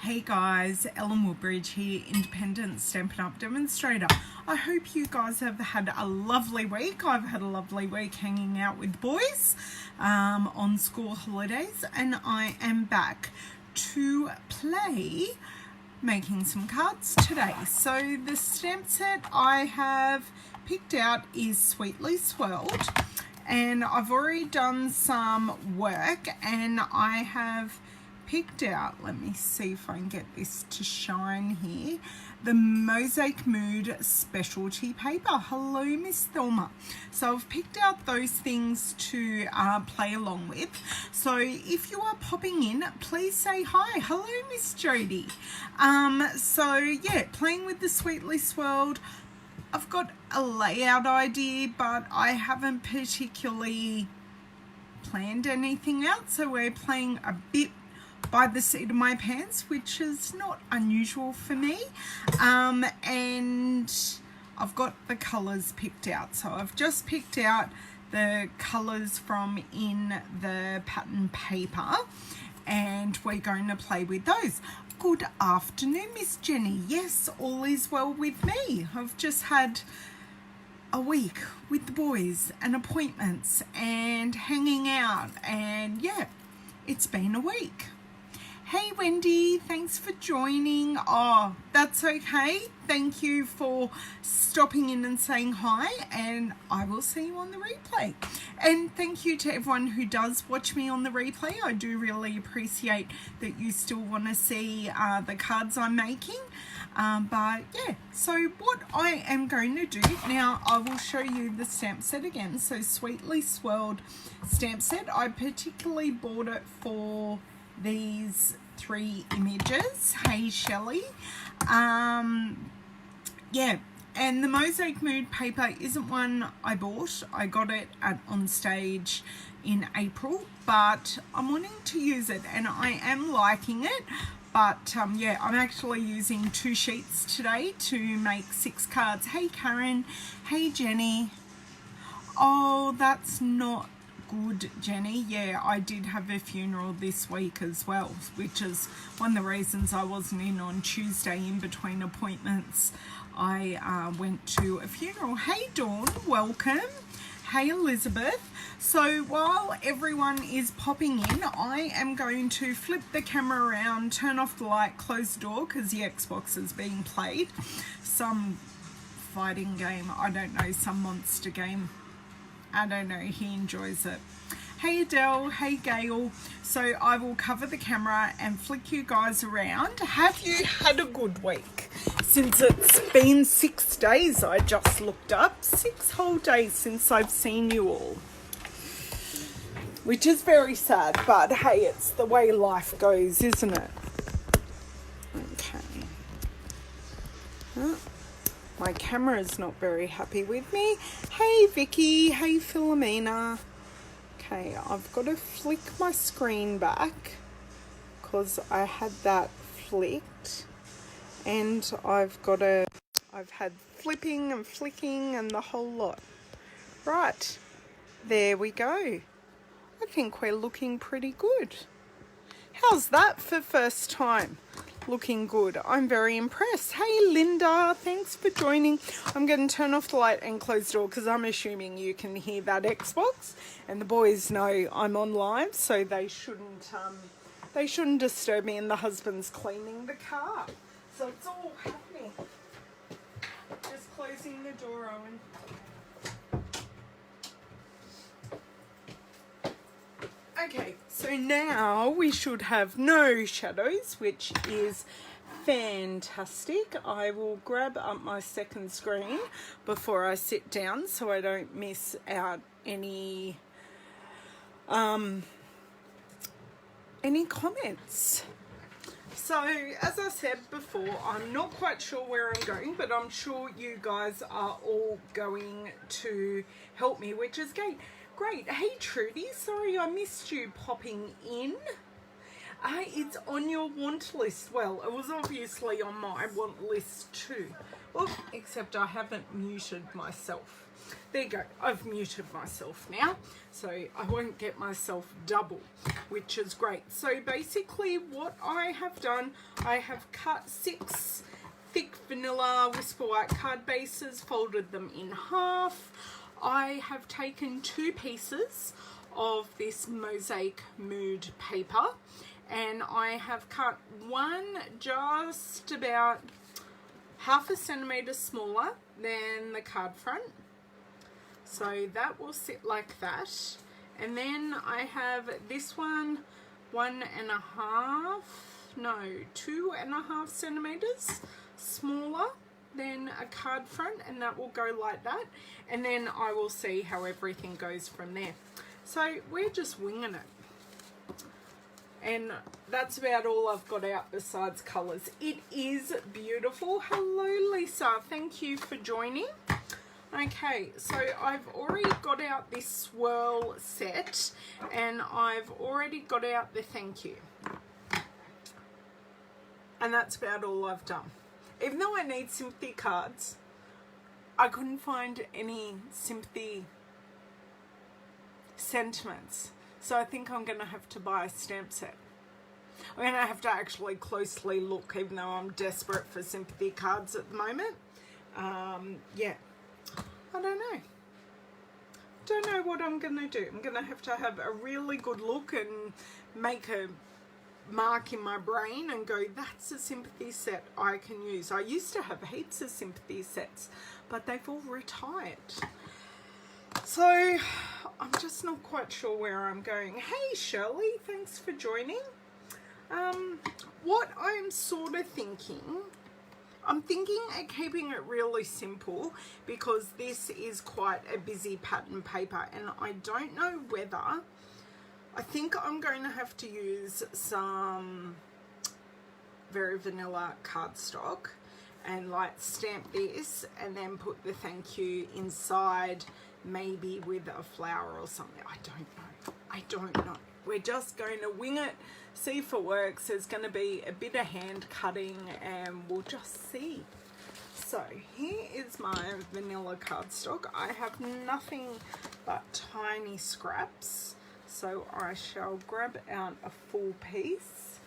Hey guys, Ellen Woodbridge here, independent Stampin' Up demonstrator. I hope you guys have had a lovely week. I've had a lovely week hanging out with boys on school holidays, and I am back to play making some cards today. So the stamp set I have picked out is Sweetly Swirled, and I've already done some work, and I have picked out, let me see if I can get this to shine here, the Mosaic Mood specialty paper. Hello, Miss Thelma. So I've picked out those things to play along with. So if you are popping in, please say hi. Hello, Miss Jody. So yeah, playing with the Sweetly Swirled. I've got a layout idea, but I haven't particularly planned anything out. So we're playing a bit by the seat of my pants, which is not unusual for me, and I've got the colors picked out. So I've just picked out the colors from in the pattern paper, and we're going to play with those. Good afternoon, Miss Jenny. Yes, all is well with me. I've just had a week with the boys and appointments and hanging out, and yeah, it's been a week. Hey Wendy, thanks for joining. Oh, that's okay. Thank you for stopping in and saying hi, and I will see you on the replay. And thank you to everyone who does watch me on the replay. I do really appreciate that you still want to see the cards I'm making. But yeah, so what I am going to do now, I will show you the stamp set again. So Sweetly Swirled stamp set. I particularly bought it for these 3 images. Hey Shelley. Yeah, and the Mosaic Mood paper isn't one I bought. I got it on stage in April, but I'm wanting to use it and I am liking it. But yeah, I'm actually using 2 sheets today to make 6 cards. Hey Karen. Hey Jenny. Oh, that's not good, Jenny. Yeah, I did have a funeral this week as well, which is one of the reasons I wasn't in on Tuesday. In between appointments, I went to a funeral. Hey Dawn, welcome. Hey Elizabeth. So while everyone is popping in, I am going to flip the camera around, turn off the light, close the door, because the Xbox is being played. Some fighting game, I don't know, some monster game. I don't know, he enjoys it. Hey Adele, hey Gail. So I will cover the camera and flick you guys around. Have you had a good week? Since it's been 6 days, I just looked up. 6 whole days since I've seen you all. Which is very sad, but hey, it's the way life goes, isn't it? Okay. Oh. My camera is not very happy with me. Hey Vicky, hey Philomena. Okay, I've got to flick my screen back because I had that flicked, and I've had flipping and flicking and the whole lot. Right, there we go. I think we're looking pretty good. How's that for first time? Looking good. I'm very impressed. Hey Linda, thanks for joining. I'm going to turn off the light and close the door because I'm assuming you can hear that Xbox, and the boys know I'm on live, so they shouldn't disturb me, and the husband's cleaning the car, so it's all happening. Just closing the door, Owen. Okay, so now we should have no shadows, which is fantastic. I will grab up my second screen before I sit down so I don't miss out any comments. So, as I said before, I'm not quite sure where I'm going, but I'm sure you guys are all going to help me, which is great. Great. Hey Trudy, sorry I missed you popping in. It's on your want list. Well, it was obviously on my want list too. Oh, except I haven't muted myself. There you go. I've muted myself now, so I won't get myself double, which is great. So basically what I have done, I have cut 6 thick vanilla Whisper White card bases, folded them in half. I have taken 2 pieces of this Mosaic Mood paper, and I have cut one just about half a centimetre smaller than the card front. So that will sit like that. And then I have this one, 2.5 centimetres smaller than a card front, and that will go like that. And then I will see how everything goes from there. So we're just winging it. And that's about all I've got out besides colours. It is beautiful. Hello, Lisa. Thank you for joining. Okay, so I've already got out this swirl set, and I've already got out the thank you. And that's about all I've done. Even though I need sympathy cards, I couldn't find any sympathy sentiments. So I think I'm going to have to buy a stamp set. I'm going to have to actually closely look, even though I'm desperate for sympathy cards at the moment. Yeah, I don't know. Don't know what I'm going to do. I'm going to have a really good look and make a mark in my brain and go, that's a sympathy set I can use. I used to have heaps of sympathy sets, but they've all retired. So I'm just not quite sure where I'm going. Hey Shirley, thanks for joining. What I'm sort of thinking, I'm thinking of keeping it really simple because this is quite a busy pattern paper, and I don't know whether, I think I'm going to have to use some very vanilla cardstock and like stamp this and then put the thank you inside, maybe with a flower or something. I don't know. We're just going to wing it, see if it works. There's going to be a bit of hand cutting and we'll just see. So here is my vanilla cardstock. I have nothing but tiny scraps, so I shall grab out a full piece.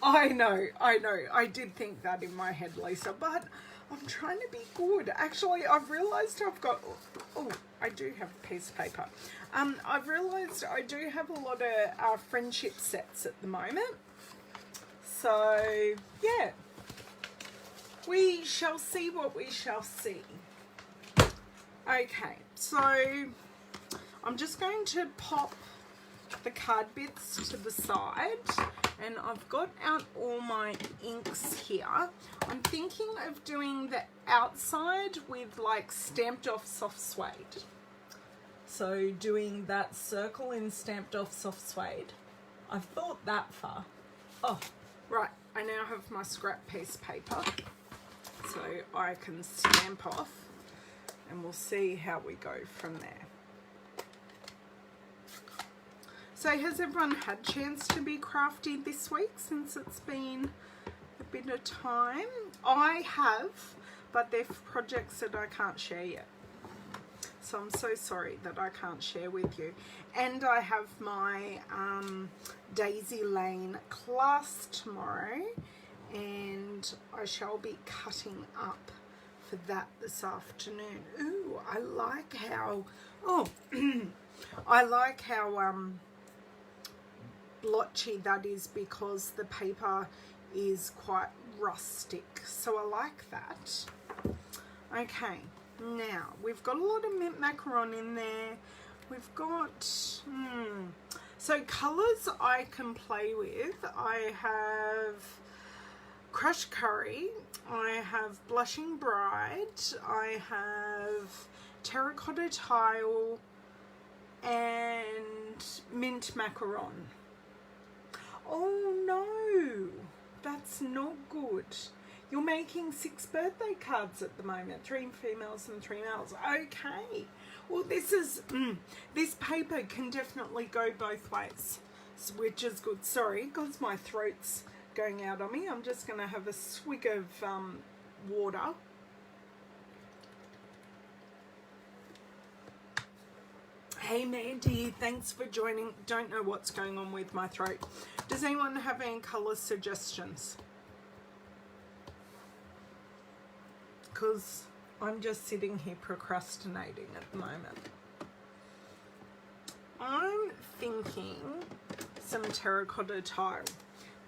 I know, I did think that in my head, Lisa, but I'm trying to be good. Actually, I've realised I've got, oh, I do have a piece of paper. I've realised I do have a lot of friendship sets at the moment. So, yeah, we shall see what we shall see. Okay, so I'm just going to pop the card bits to the side, and I've got out all my inks here. I'm thinking of doing the outside with like stamped off soft suede. So doing that circle in stamped off soft suede. I've thought that far. Oh, right, I now have my scrap piece of paper, so I can stamp off, and we'll see how we go from there. So has everyone had a chance to be crafty this week since it's been a bit of time? I have, but they're projects that I can't share yet. So I'm so sorry that I can't share with you. And I have my Daisy Lane class tomorrow, and I shall be cutting up for that this afternoon. Ooh, I like how, oh, I like how blotchy that is because the paper is quite rustic, so I like that. Okay, now we've got a lot of mint macaron in there. We've got so colors I can play with. I have crushed curry, I have blushing bride, I have terracotta tile, and mint macaron. Oh no, that's not good. You're making 6 birthday cards at the moment, 3 females and 3 males. Okay, well this is, this paper can definitely go both ways. which is good. Sorry, because my throat's going out on me. I'm just going to have a swig of water. Hey Mandy, thanks for joining. Don't know what's going on with my throat. Does anyone have any colour suggestions? Because I'm just sitting here procrastinating at the moment. I'm thinking some terracotta tile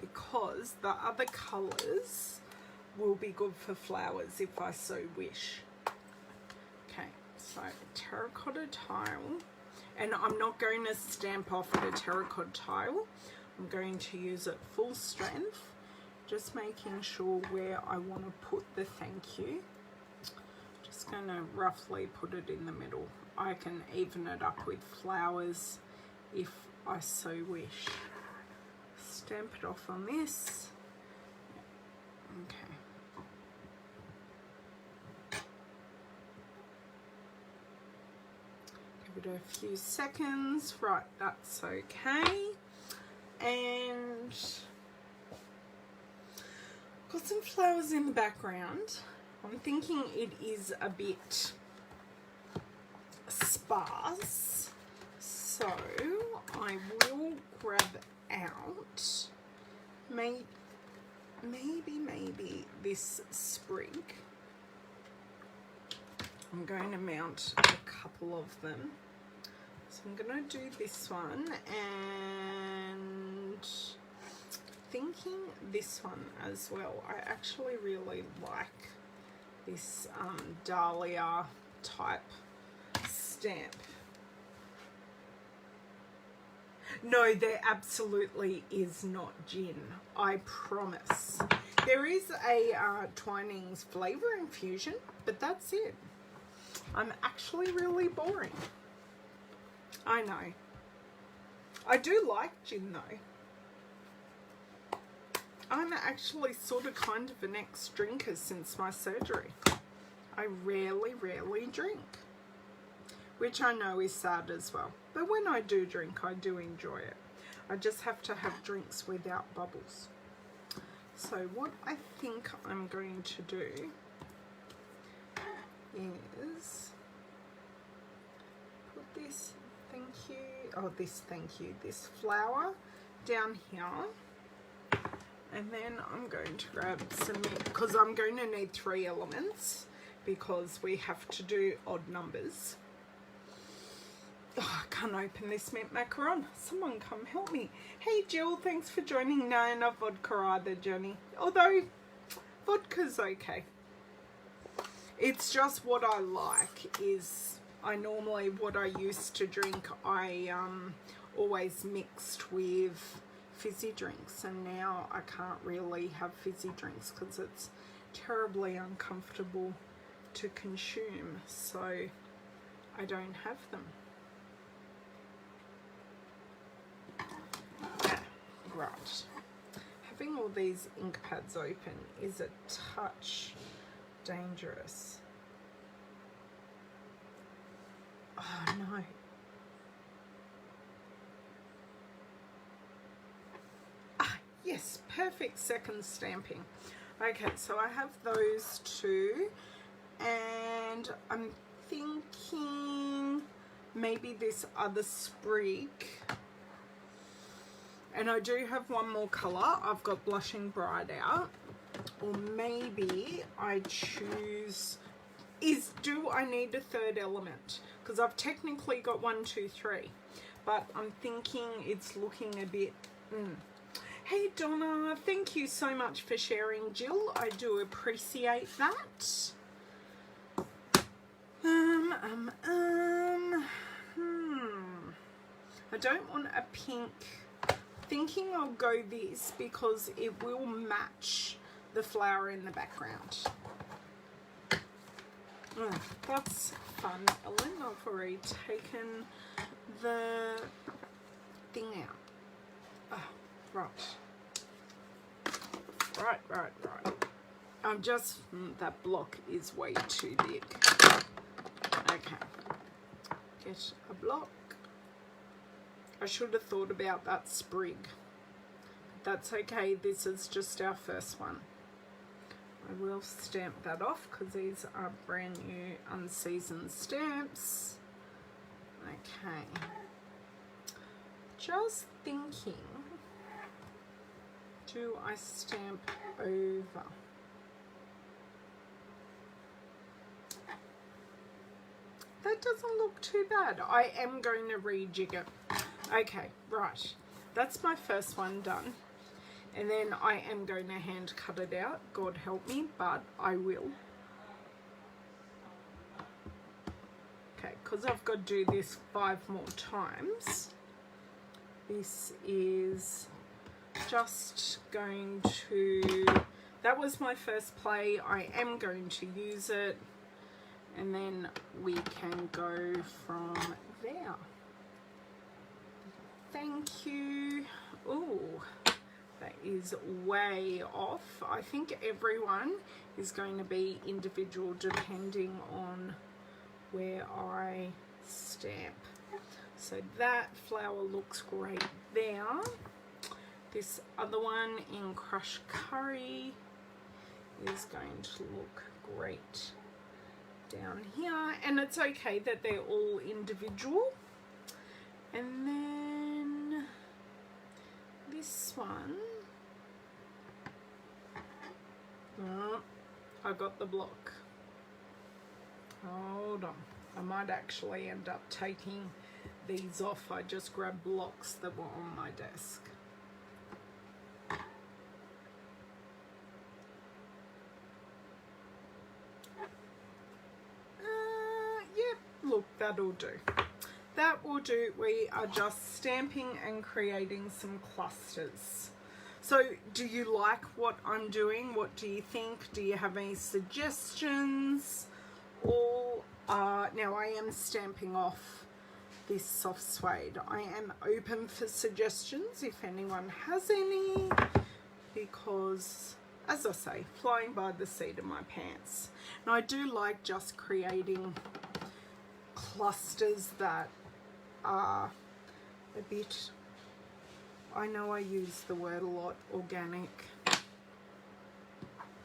because the other colours will be good for flowers if I so wish. Okay, so terracotta tile. And I'm not going to stamp off the terracotta tile. I'm going to use it full strength. Just making sure where I want to put the thank you. Just going to roughly put it in the middle. I can even it up with flowers if I so wish. Stamp it off on this. Okay. Give it a few seconds. Right, that's okay. And got some flowers in the background. I'm thinking it is a bit sparse, so I will grab out maybe this sprig. I'm going to mount a couple of them. So I'm going to do this one and thinking this one as well. I actually really like this dahlia type stamp. No, there absolutely is not gin, I promise. There is a Twinings flavour infusion, but that's it. I'm actually really boring. I know. I do like gin though. I'm actually sort of kind of an ex-drinker since my surgery. I rarely drink, which I know is sad as well. But when I do drink, I do enjoy it. I just have to have drinks without bubbles. So what I think I'm going to do is put this this flower down here. And then I'm going to grab some, because I'm going to need 3 elements because we have to do odd numbers. Oh, I can't open this mint macaron. Someone come help me. Hey Jill, thanks for joining. No, not vodka either, Jenny. Although vodka's okay. It's just what I like is, what I used to drink, I always mixed with fizzy drinks, and now I can't really have fizzy drinks because it's terribly uncomfortable to consume, so I don't have them. Right, having all these ink pads open is a touch dangerous. Oh no. Yes, perfect second stamping. Okay, so I have those 2, and I'm thinking maybe this other sprig, and I do have one more colour. I've got Blushing Bride out, or maybe I choose, do I need a 3rd element? Because I've technically got 1, 2, 3, but I'm thinking it's looking a bit, Hey Donna, thank you so much for sharing, Jill. I do appreciate that. I don't want a pink. Thinking I'll go this because it will match the flower in the background. That's fun, Ellen. I've already taken the thing out. Oh, right. I'm just, that block is way too big. Okay, get a block. I should have thought about that sprig. That's okay, this is just our first one. I will stamp that off because these are brand new unseasoned stamps. Okay. Just thinking, do I stamp over? That doesn't look too bad. I am going to rejig it. Okay, right. That's my first one done. And then I am going to hand cut it out. God help me, but I will. Okay, because I've got to do this 5 more times. This is just going to... That was my first play. I am going to use it. And then we can go from there. Thank you. Ooh, that is way off. I think everyone is going to be individual depending on where I stamp. So that flower looks great there. This other one in crushed curry is going to look great down here, and it's okay that they're all individual. And then this one, oh, I got the block. Hold on, I might actually end up taking these off. I just grabbed blocks that were on my desk. Look, that'll do. That will do. We are just stamping and creating some clusters. So do you like what I'm doing? What do you think? Do you have any suggestions? Or now I am stamping off this soft suede. I am open for suggestions if anyone has any, because as I say, flying by the seat of my pants. And I do like just creating clusters that are a bit, I know I use the word a lot, organic,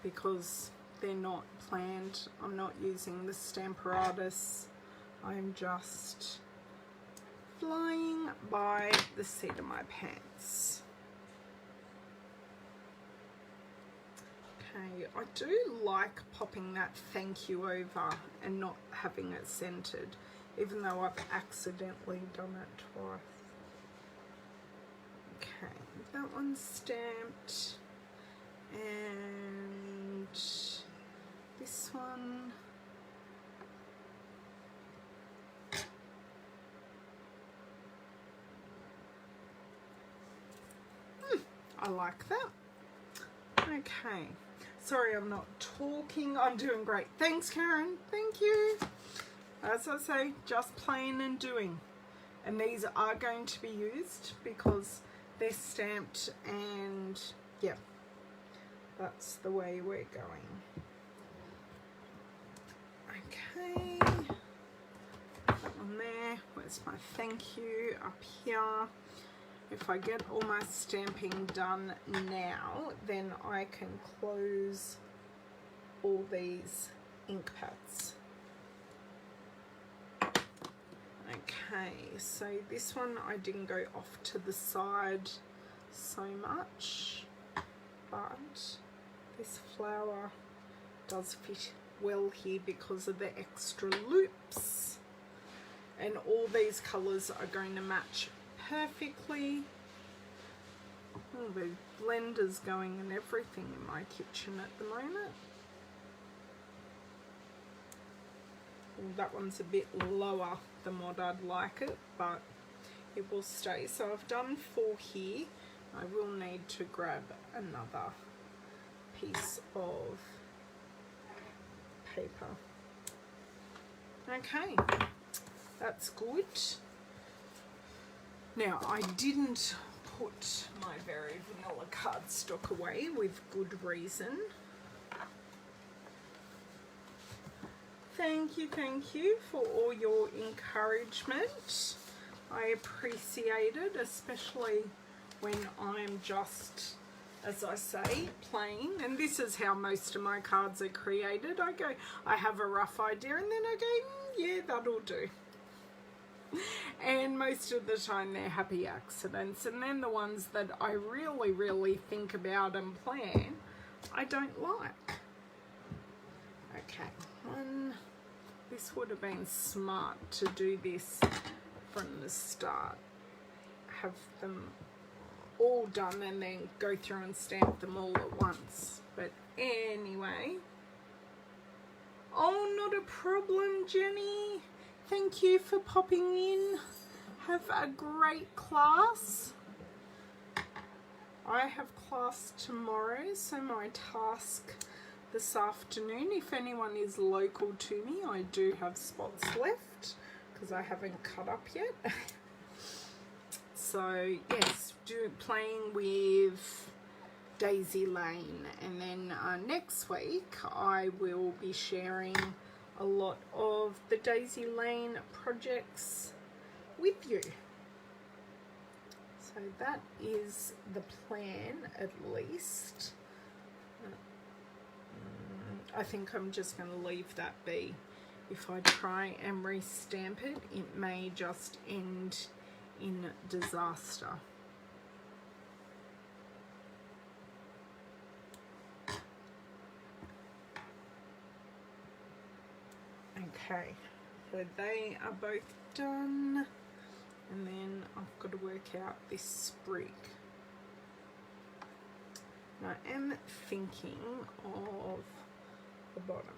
because they're not planned. I'm not using the Stamparatus. I'm just flying by the seat of my pants. Okay, I do like popping that thank you over and not having it centered, even though I've accidentally done it twice. Okay, that one's stamped, and this one, I like that. Okay, sorry I'm not talking, I'm doing great. Thanks Karen, thank you. As I say, just playing and doing. And these are going to be used because they're stamped, and yeah, that's the way we're going. Okay, that one there. Where's my thank you? Up here. If I get all my stamping done now, then I can close all these ink pads. Okay, so this one I didn't go off to the side so much, but this flower does fit well here because of the extra loops, and all these colours are going to match perfectly. Oh, the blender's going and everything in my kitchen at the moment. That one's a bit lower than what I'd like it, but it will stay. So I've done 4 here. I will need to grab another piece of paper. Okay, that's good. Now I didn't put my very vanilla cardstock away with good reason. Thank you for all your encouragement. I appreciate it, especially when I'm just, as I say, playing. And this is how most of my cards are created. I have a rough idea and then I go, yeah, that'll do. And most of the time they're happy accidents. And then the ones that I really, really think about and plan, I don't like. Okay, this would have been smart to do this from the start. Have them all done and then go through and stamp them all at once. But anyway, oh, not a problem, Jenny. Thank you for popping in. Have a great class. I have class tomorrow, so my task this afternoon, if anyone is local to me, I do have spots left because I haven't cut up yet. So yes, playing with Daisy Lane, and then next week I will be sharing a lot of the Daisy Lane projects with you. So that is the plan, at least. I think I'm just going to leave that be. If I try and restamp it, it may just end in disaster. Okay, so they are both done, and then I've got to work out this sprig. I am thinking of the bottom.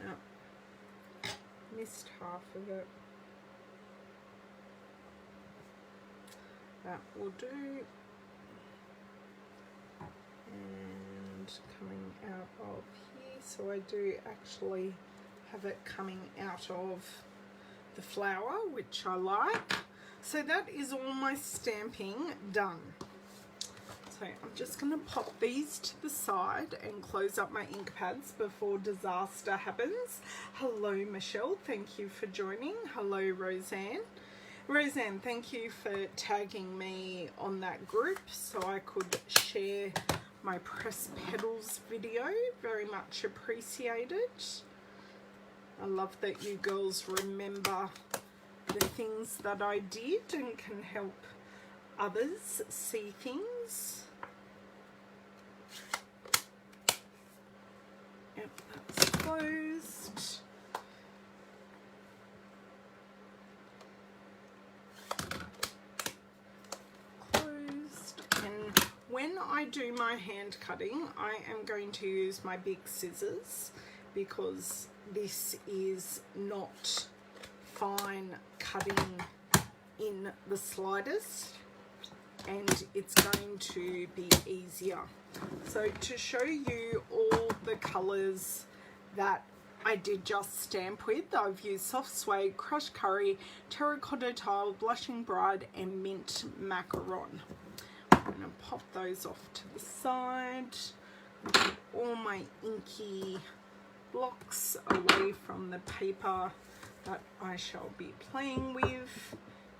Now, missed half of it. That will do. And coming out of here, so I do actually have it coming out of the flower, which I like. So that is all my stamping done. So I'm just going to pop these to the side and close up my ink pads before disaster happens. Hello Michelle, thank you for joining. Hello Roseanne. Roseanne, thank you for tagging me on that group so I could share my press petals video. Very much appreciated. I love that you girls remember the things that I did and can help others see things. Yep, that's closed. Closed. And when I do my hand cutting, I am going to use my big scissors because this is not fine cutting in the slightest, and it's going to be easier. So to show you all the colors that I did just stamp with, I've used soft suede, crushed curry, terracotta tile, blushing bride, and mint macaron. I'm going to pop those off to the side. Put all my inky blocks away from the paper that I shall be playing with,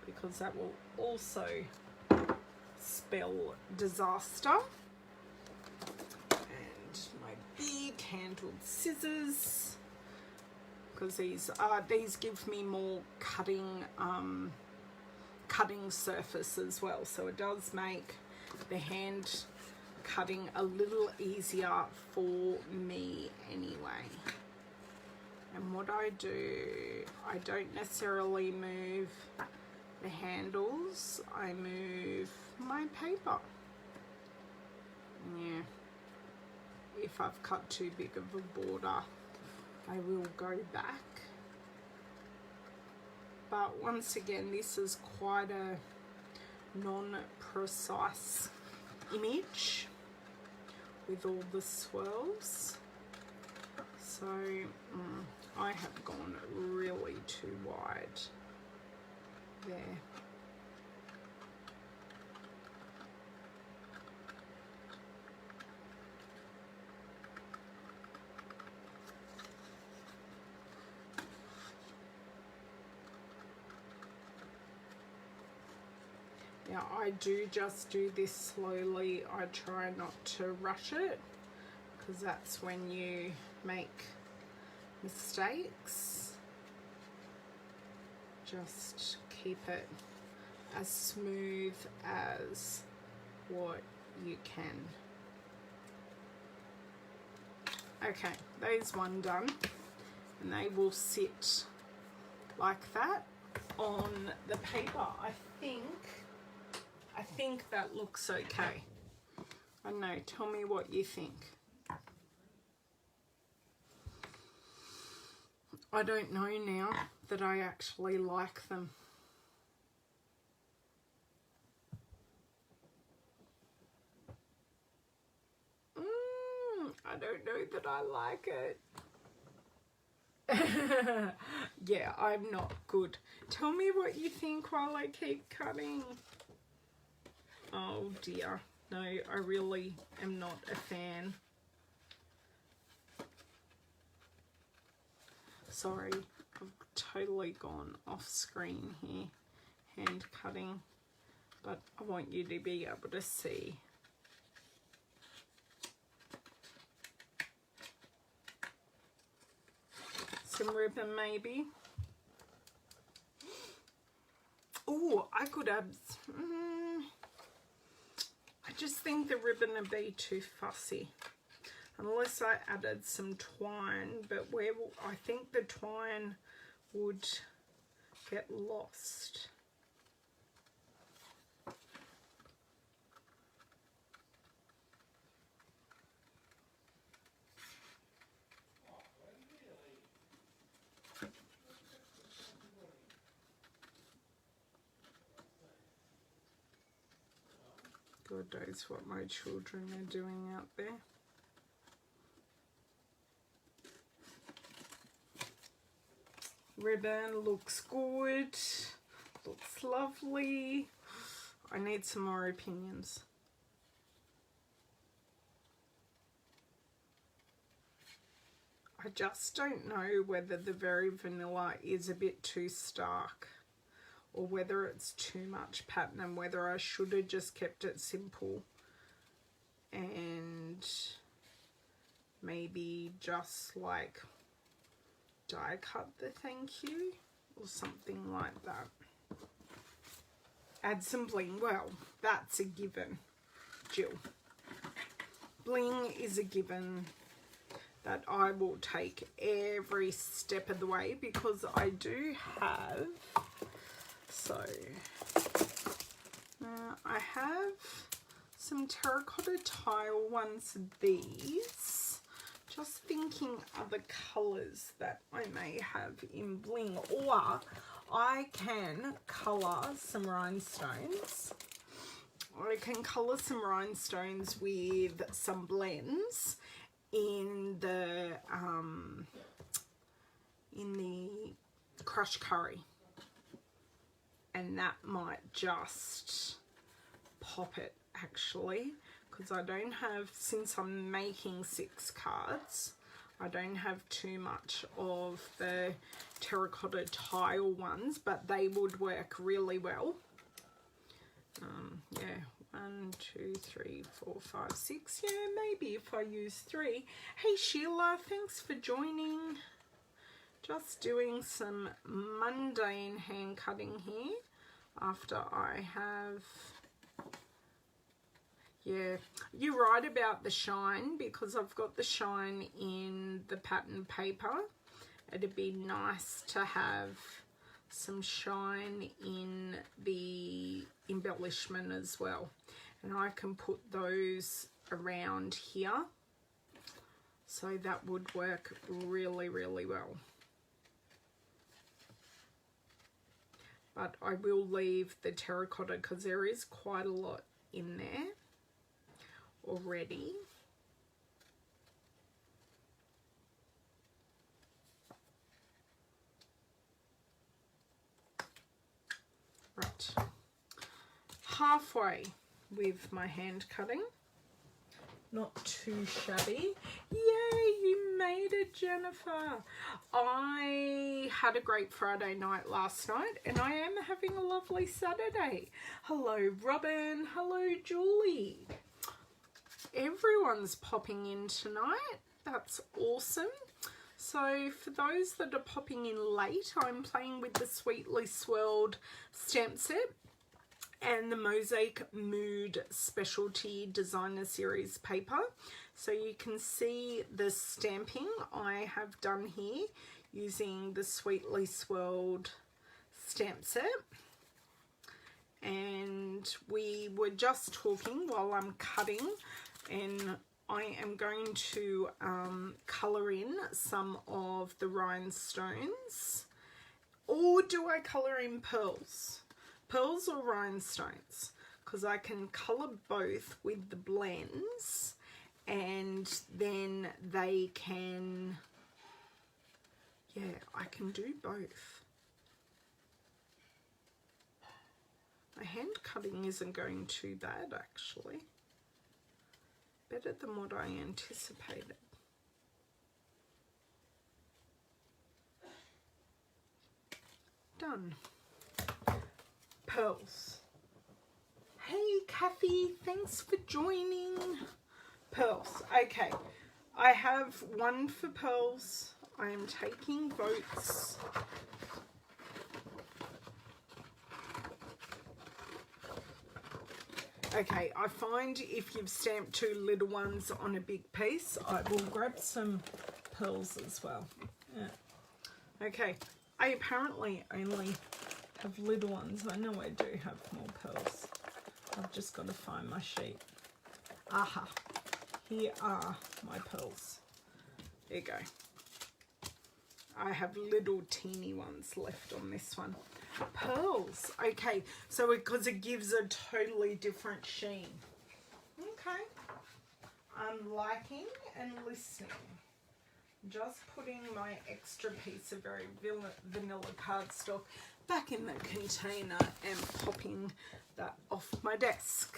because that will also spell disaster. And my big handled scissors, because these give me more cutting surface as well, so it does make the hand cutting a little easier for me anyway. And what I do, I don't necessarily move the handles, I move my paper. Yeah, if I've cut too big of a border, I will go back. But once again, this is quite a non-precise image with all the swirls. So I have gone really too wide there. Now I do just do this slowly. I try not to rush it because that's when you make mistakes. Just keep it as smooth as what you can. Okay, there's one done, and they will sit like that on the paper. I think that looks okay. I don't know, tell me what you think. I don't know now that I actually like them. I don't know that I like it. Yeah, I'm not good. Tell me what you think while I keep cutting. Oh dear. No, I really am not a fan. Sorry, I've totally gone off screen here, hand cutting, but I want you to be able to see. Some ribbon maybe. Oh, I could add, I just think the ribbon would be too fussy. Unless I added some twine, but where will, I think the twine would get lost. God knows what my children are doing out there. Ribbon looks good, looks lovely. I need some more opinions. I just don't know whether the Very Vanilla is a bit too stark or whether it's too much pattern and whether I should have just kept it simple and maybe just like die cut the thank you or something like that. Add some bling. Well, that's a given, Jill. Bling is a given that I will take every step of the way because I do have, so I have some terracotta tile ones of these. Just thinking other colours that I may have in bling, or I can colour some rhinestones. I can colour some rhinestones with some blends in the crushed curry, and that might just pop it actually, because I don't have, since I'm making 6 cards, I don't have too much of the terracotta tile ones, but they would work really well. Yeah, 1, 2, 3, 4, 5, 6. Yeah, maybe if I use 3. Hey Sheila, thanks for joining. Just doing some mundane hand cutting here after I have, yeah, you're right about the shine, because I've got the shine in the pattern paper. It'd be nice to have some shine in the embellishment as well, and I can put those around here, so that would work really, really well. But I will leave the terracotta because there is quite a lot in there already. Right, halfway with my hand cutting. not too shabby. Yay, you made it, Jennifer. I had a great Friday night last night, and I am having a lovely Saturday. Hello, Robin. Hello, Julie. Everyone's popping in tonight. That's awesome. So for those that are popping in late, I'm playing with the Sweetly Swirled stamp set and the Mosaic Mood Specialty Designer Series paper. So you can see the stamping I have done here using the Sweetly Swirled stamp set. And we were just talking while I'm cutting, and I am going to colour in some of the rhinestones. Or do I colour in pearls? Pearls or rhinestones? Because I can colour both with the blends, and then they can, yeah, I can do both. My hand cutting isn't going too bad actually. Better than what I anticipated. Done. Pearls. Hey Kathy, thanks for joining. Pearls. Okay, I have one for pearls. I am taking votes. Okay, I find if you've stamped two little ones on a big piece, I will grab some pearls as well. Yeah. Okay, I apparently only have little ones. I know I do have more pearls. I've just got to find my sheet. Aha, here are my pearls. There you go. I have little teeny ones left on this one. Pearls. Okay, so because it gives a totally different sheen. Okay. I'm liking and listening. Just putting my extra piece of very vanilla cardstock back in the container and popping that off my desk.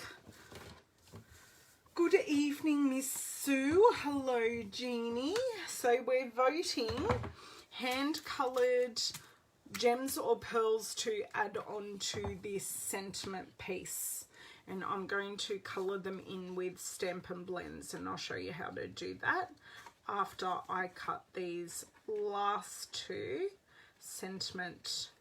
Good evening, Miss Sue. Hello, Jeannie. So we're voting hand-coloured gems or pearls to add on to this sentiment piece, and I'm going to colour them in with Stampin' blends, and I'll show you how to do that after I cut these last two sentiment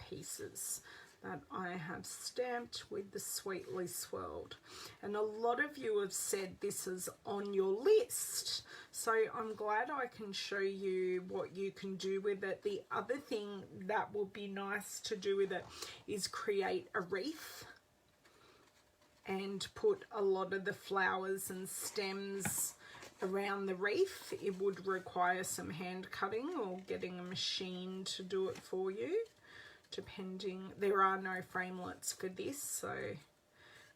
pieces that I have stamped with the Sweetly Swirled. And a lot of you have said this is on your list, so I'm glad I can show you what you can do with it. The other thing that would be nice to do with it is create a wreath and put a lot of the flowers and stems around the wreath. It would require some hand cutting or getting a machine to do it for you, depending. There are no framelits for this, so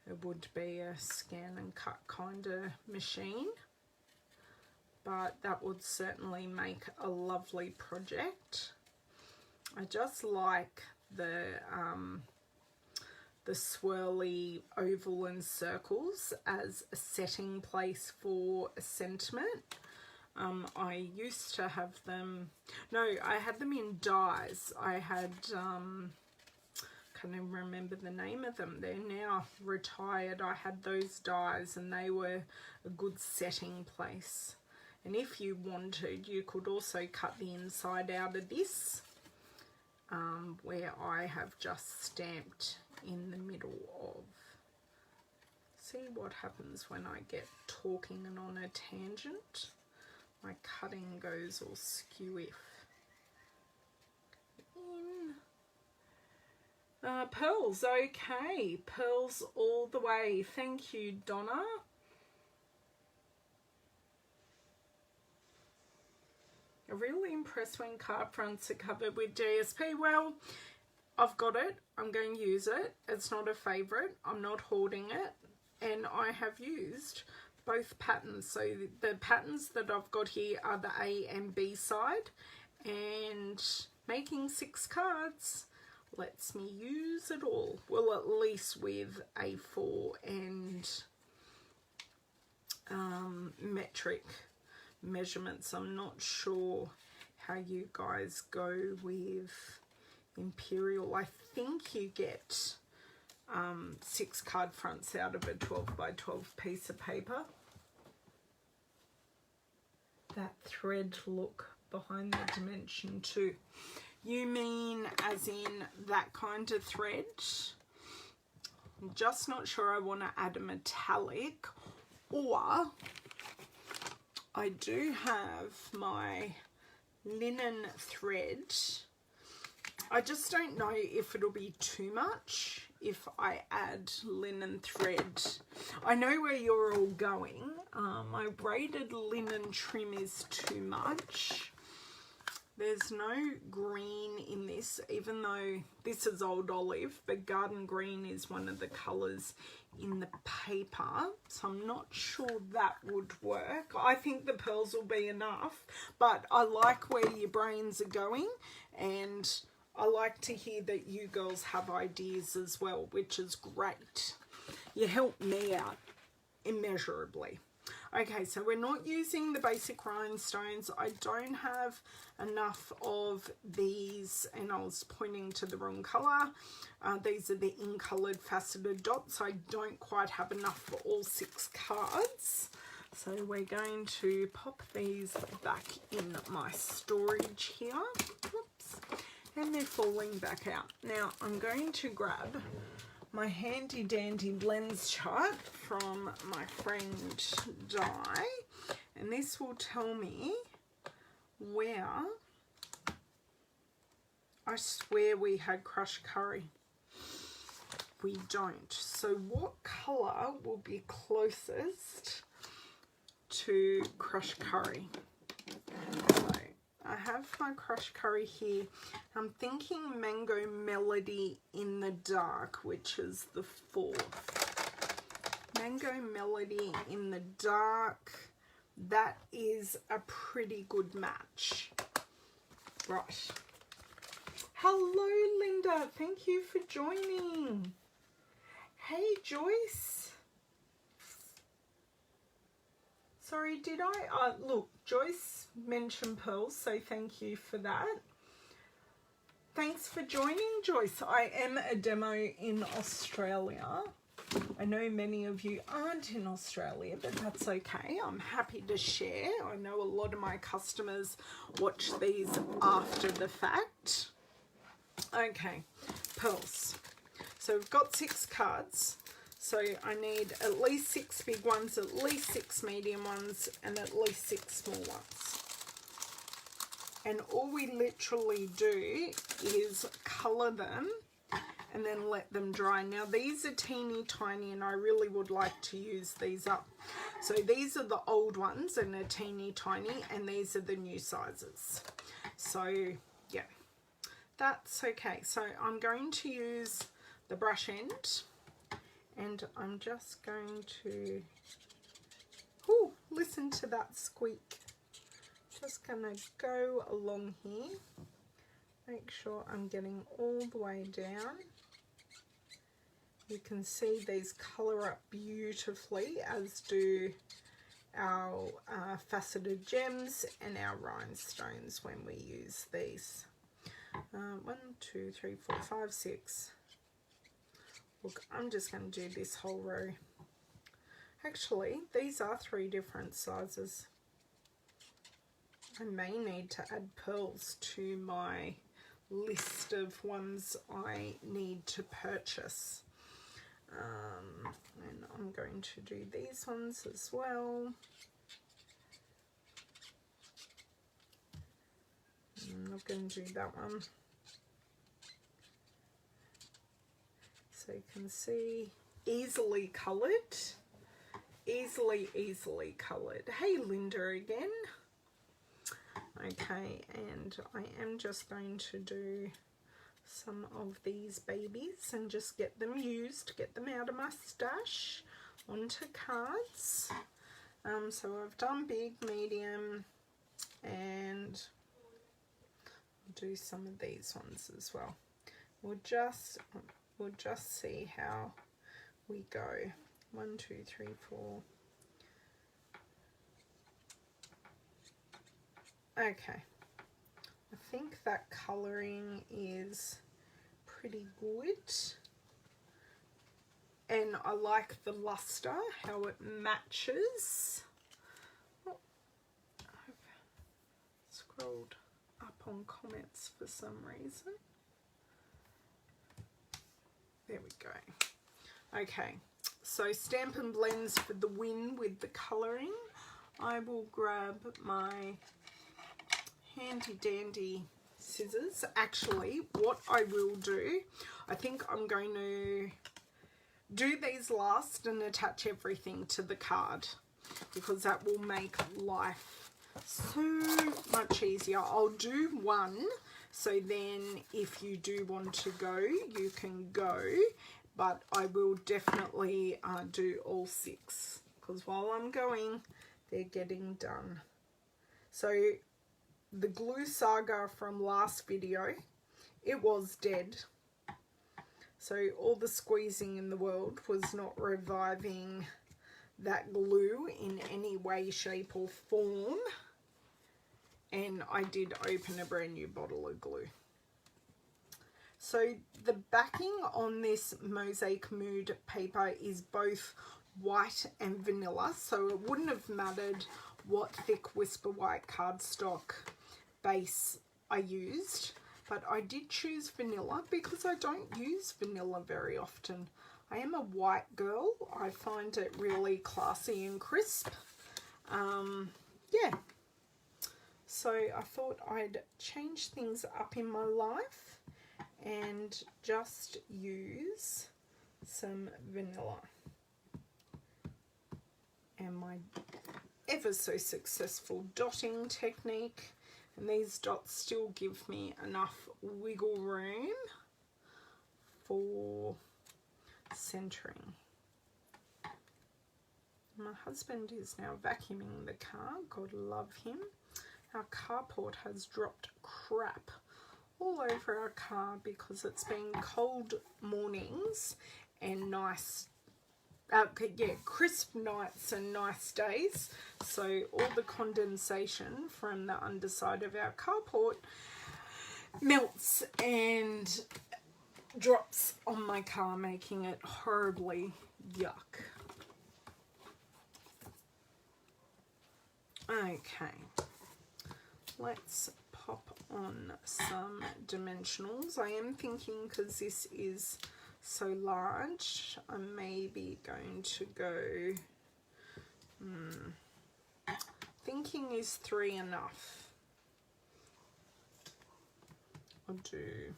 it would be a scan and cut kind of machine, but that would certainly make a lovely project. I just like the swirly oval and circles as a setting place for a sentiment. I used to have them, no, I had them in dies. I had, can't even remember the name of them. They're now retired. I had those dies and they were a good setting place. And if you wanted, you could also cut the inside out of this, where I have just stamped in the middle of. See what happens when I get talking and on a tangent. My cutting goes all skewy. Pearls, okay. Pearls all the way. Thank you, Donna. I'm really impressed when card fronts are covered with GSP. Well, I've got it. I'm going to use it. It's not a favourite. I'm not hoarding it. And I have used both patterns. So the patterns that I've got here are the A and B side, and making 6 cards lets me use it all. Well, at least with A4 and metric measurements. I'm not sure how you guys go with imperial. I think you get 6 card fronts out of a 12 by 12 piece of paper. That thread look behind the dimension too. You mean as in that kind of thread? I'm just not sure I want to add a metallic, or I do have my linen thread. I just don't know if it'll be too much if I add linen thread. I know where you're all going. My braided linen trim is too much. There's no green in this, even though this is old olive, but garden green is one of the colours in the paper, so I'm not sure that would work. I think the pearls will be enough, but I like where your brains are going, and I like to hear that you girls have ideas as well, which is great. You help me out immeasurably. Okay, so we're not using the basic rhinestones. I don't have enough of these, and I was pointing to the wrong colour. These are the in-coloured faceted dots. I don't quite have enough for all 6 cards. So we're going to pop these back in my storage here. Whoops. And they're falling back out. Now I'm going to grab my handy dandy blends chart from my friend Di, and this will tell me where I swear we had crushed curry. We don't. So what colour will be closest to crushed curry? So I have my crushed curry here. I'm thinking Mango Melody in the dark, which is the 4th. Mango Melody in the dark. That is a pretty good match. Right. Hello, Linda. Thank you for joining. Hey, Joyce. Sorry, did I? Look, Joyce mentioned pearls, so thank you for that. Thanks for joining, Joyce. I am a demo in Australia. I know many of you aren't in Australia, but that's okay. I'm happy to share. I know a lot of my customers watch these after the fact. Okay, pearls. So we've got 6 cards. So I need at least 6 big ones, at least 6 medium ones, and at least 6 small ones. And all we literally do is colour them and then let them dry. Now these are teeny tiny, and I really would like to use these up. So these are the old ones and they're teeny tiny, and these are the new sizes. So yeah, that's okay. So I'm going to use the brush end, and I'm just going to, oh, listen to that squeak. Just gonna go along here, make sure I'm getting all the way down. You can see these colour up beautifully, as do our faceted gems and our rhinestones when we use these. 1, 2, 3, 4, 5, 6. Look, I'm just going to do this whole row. Actually, these are 3 different sizes. I may need to add pearls to my list of ones I need to purchase. And I'm going to do these ones as well. I'm not going to do that one. So you can see, easily coloured. Easily coloured. Hey, Linda again. Okay, and I am just going to do some of these babies and just get them used, get them out of my stash onto cards. So I've done big, medium, and I'll do some of these ones as well. We'll just see how we go. 1, 2, 3, 4. Okay, I think that colouring is pretty good, and I like the luster, how it matches. Oh, I've scrolled up on comments for some reason. There we go. Okay, so Stampin' Blends for the win with the colouring. I will grab my handy dandy scissors. Actually, what I will do, I think I'm going to do these last and attach everything to the card, because that will make life so much easier. I'll do one, so then if you do want to go, you can go, but I will definitely do all 6, because while I'm going, they're getting done. So the glue saga from last video, it was dead. So all the squeezing in the world was not reviving that glue in any way, shape or form. And I did open a brand new bottle of glue. So the backing on this Mosaic Mood paper is both white and vanilla, so it wouldn't have mattered what thick Whisper White cardstock base I used, but I did choose vanilla because I don't use vanilla very often. I am a white girl. I find it really classy and crisp. Yeah, so I thought I'd change things up in my life and just use some vanilla. And my ever so successful dotting technique, and these dots still give me enough wiggle room for centering. My husband is now vacuuming the car, God love him. Our carport has dropped crap all over our car because it's been cold mornings and nice crisp nights and nice days, so all the condensation from the underside of our carport melts and drops on my car, making it horribly yuck. Okay, let's pop on some dimensionals. I am thinking, because this is so large, I'm maybe going to go, thinking is 3 enough? I'll do,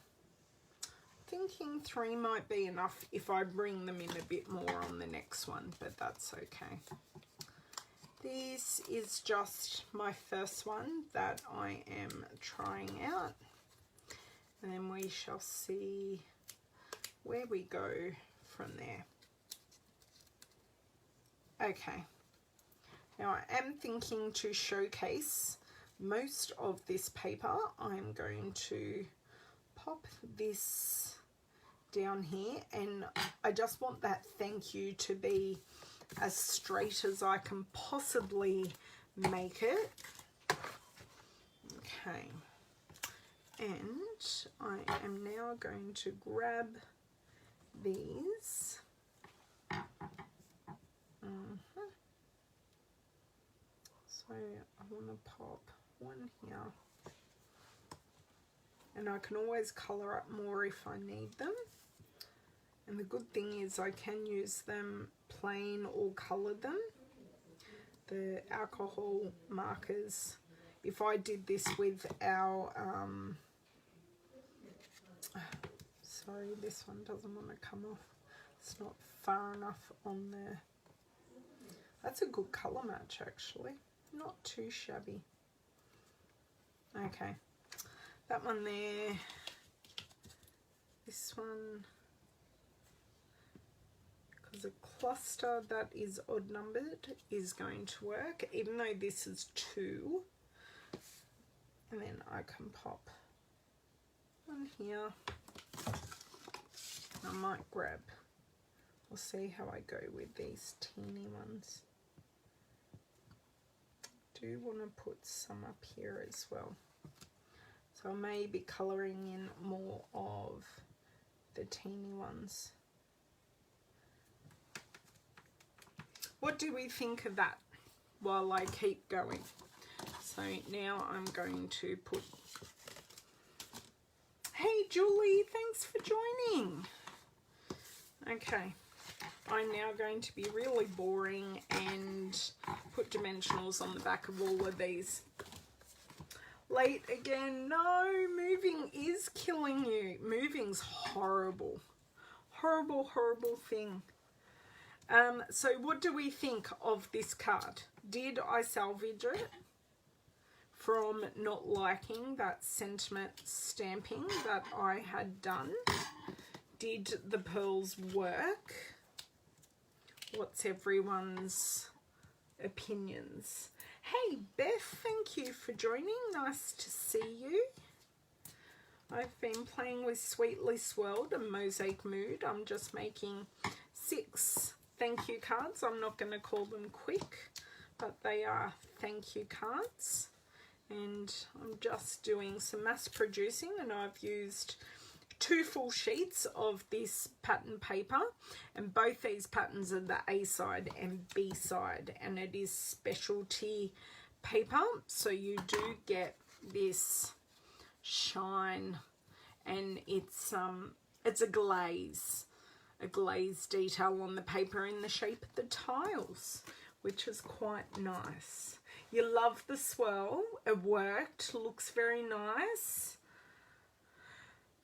thinking 3 might be enough if I bring them in a bit more on the next one, but that's okay. This is just my first one that I am trying out, and then we shall see where we go from there. Okay, now I am thinking to showcase most of this paper. I'm going to pop this down here, and I just want that thank you to be as straight as I can possibly make it. Okay, and I am now going to grab these. So I want to pop one here, and I can always colour up more if I need them, and the good thing is I can use them plain or colour them. The alcohol markers, if I did this with our sorry, this one doesn't want to come off, it's not far enough on there. That's a good colour match actually, not too shabby. Okay, that one there, this one, because a cluster that is odd numbered is going to work, even though this is 2, and then I can pop one here. I might grab, we'll see how I go with these teeny ones. Do do want to put some up here as well. So I may be colouring in more of the teeny ones. What do we think of that while I keep going? So now I'm going to put... Hey Julie, thanks for joining. Okay, I'm now going to be really boring and put dimensionals on the back of all of these. Late again. No, moving is killing you. Moving's horrible. Horrible, horrible thing. So what do we think of this card? Did I salvage it from not liking that sentiment stamping that I had done? Did the pearls work? What's everyone's opinions? Hey Beth, thank you for joining. Nice to see you. I've been playing with Sweetly Swirled and Mosaic Mood. I'm just making 6 thank you cards. I'm not going to call them quick, but they are thank you cards. And I'm just doing some mass producing, and I've used 2 full sheets of this pattern paper, and both these patterns are the A side and B side, and it is specialty paper, so you do get this shine, and it's a glaze detail on the paper in the shape of the tiles, which is quite nice. You love the swirl. It worked. Looks very nice.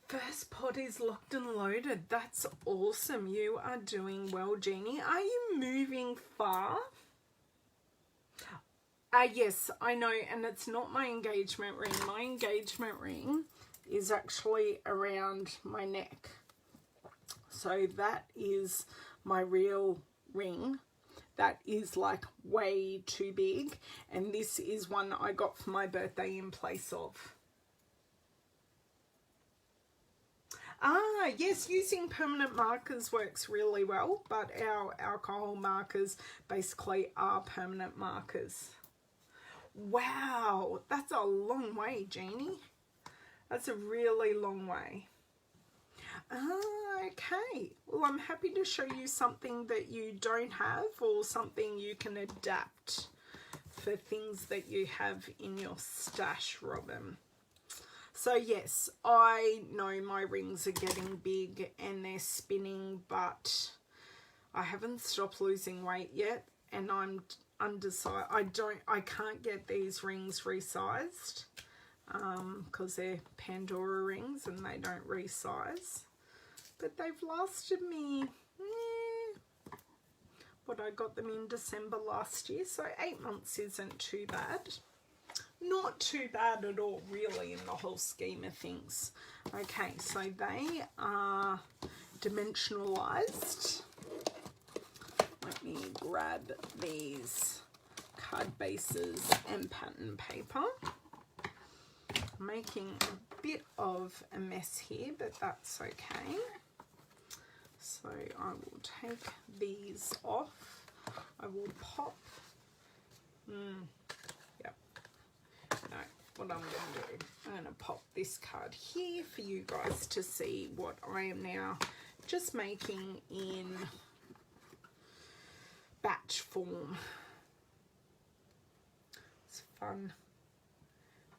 First pot is locked and loaded. That's awesome. You are doing well, Jeannie. Are you moving far? Yes, I know, and it's not my engagement ring. My engagement ring is actually around my neck. So that is my real ring. That is like way too big, and this is one I got for my birthday in place of. Yes, using permanent markers works really well, but our alcohol markers basically are permanent markers. Wow, that's a long way, Jeannie. That's a really long way. Okay, well, I'm happy to show you something that you don't have, or something you can adapt for things that you have in your stash, Robin. So yes, I know my rings are getting big and they're spinning, but I haven't stopped losing weight yet, and I'm undecided. I can't get these rings resized because they're Pandora rings and they don't resize. But they've lasted me, what, I got them in December last year, so 8 months isn't too bad. Not too bad at all, really, in the whole scheme of things. Okay, so they are dimensionalized. Let me grab these card bases and pattern paper. I'm making a bit of a mess here, but that's okay. So I will take these off. I will pop. Yep. No, what I'm going to do, I'm going to pop this card here for you guys to see what I am now just making in batch form. It's fun.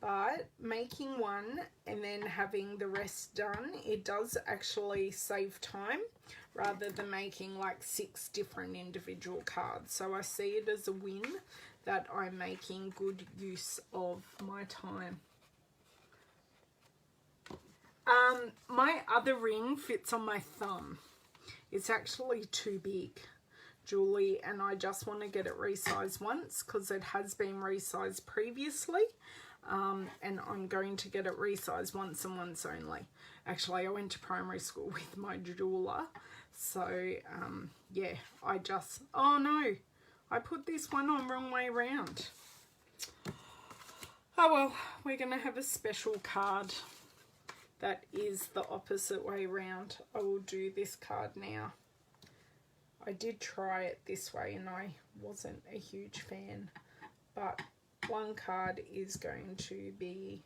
But making one and then having the rest done, it does actually save time rather than making like 6 different individual cards. So I see it as a win that I'm making good use of my time. My other ring fits on my thumb. It's actually too big, Julie, and I just want to get it resized once because it has been resized previously. And I'm going to get it resized once and once only. Actually, I went to primary school with my jeweler, so yeah, oh no, I put this one on wrong way around. Oh well, we're gonna have a special card that is the opposite way around. I will do this card now. I did try it this way and I wasn't a huge fan, but one card is going to be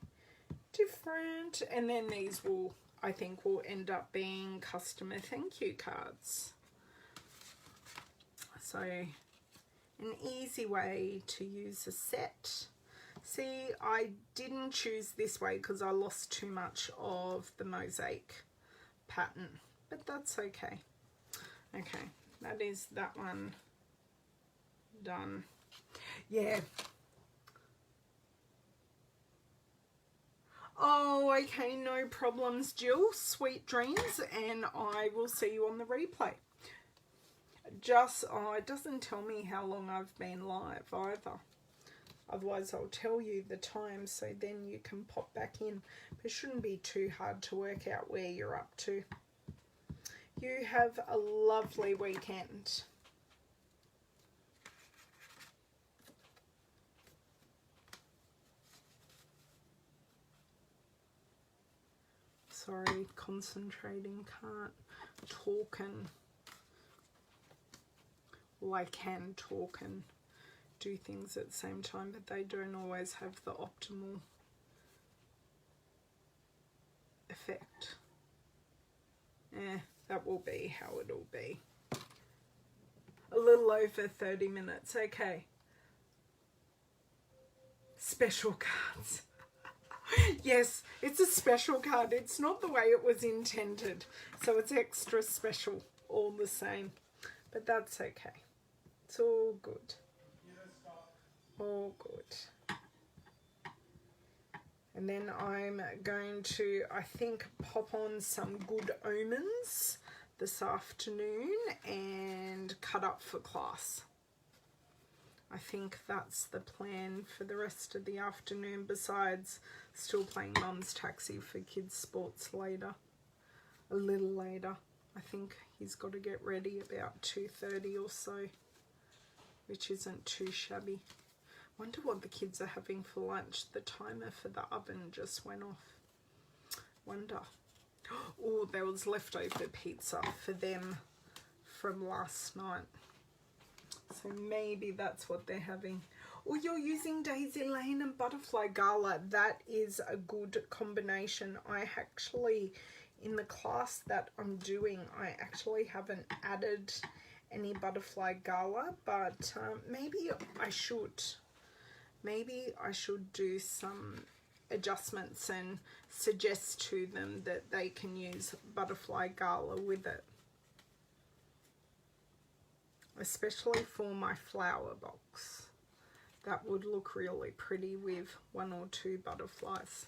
different, and then these will, I think, will end up being customer thank you cards. So an easy way to use a set. See, I didn't choose this way because I lost too much of the mosaic pattern, but that's okay. Okay, that is that one done. Yeah. Oh, okay, no problems, Jill. Sweet dreams, and I will see you on the replay. Just, oh, it doesn't tell me how long I've been live either. Otherwise, I'll tell you the time, so then you can pop back in. But it shouldn't be too hard to work out where you're up to. You have a lovely weekend. Sorry, concentrating, can't talk and, well, I can talk and do things at the same time, but they don't always have the optimal effect. That will be how it'll be. A little over 30 minutes, okay. Special cards. Yes, it's a special card. It's not the way it was intended, so it's extra special all the same, but that's okay. It's all good. All good. And then I'm going to, I think, pop on some Good Omens this afternoon and cut up for class. I think that's the plan for the rest of the afternoon, besides still playing Mum's Taxi for kids' sports later. A little later. I think he's got to get ready about 2:30 or so, which isn't too shabby. Wonder what the kids are having for lunch. The timer for the oven just went off. Wonder. Oh, there was leftover pizza for them from last night. So maybe that's what they're having. Or you're using Daisy Lane and Butterfly Gala. That is a good combination. I actually, in the class that I'm doing, I actually haven't added any Butterfly Gala, but maybe I should. Maybe I should do some adjustments and suggest to them that they can use Butterfly Gala with it. Especially for my flower box. That would look really pretty with 1 or 2 butterflies.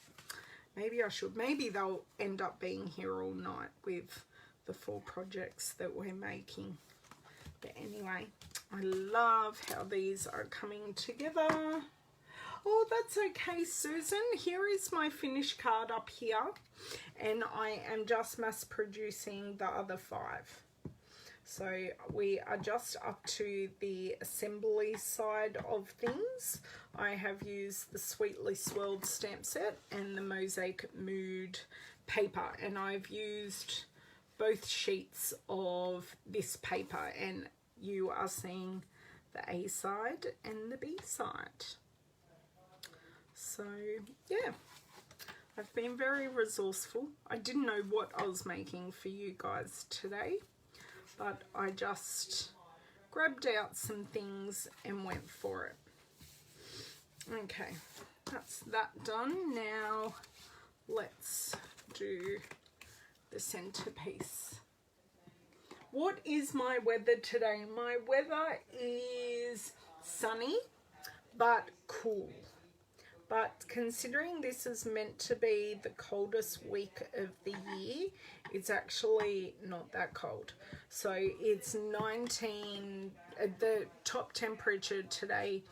Maybe I should. Maybe they'll end up being here all night with the 4 projects that we're making. But anyway, I love how these are coming together. Oh, that's okay, Susan. Here is my finished card up here, and I am just mass producing the other 5. So we are just up to the assembly side of things. I have used the Sweetly Swirled stamp set and the Mosaic Mood paper, and I've used both sheets of this paper, and you are seeing the A side and the B side. So yeah, I've been very resourceful. I didn't know what I was making for you guys today, but I just grabbed out some things and went for it. Okay, that's that done. Now let's do the centerpiece. What is my weather today? My weather is sunny but cool. But considering this is meant to be the coldest week of the year, it's actually not that cold. So it's 19, the top temperature today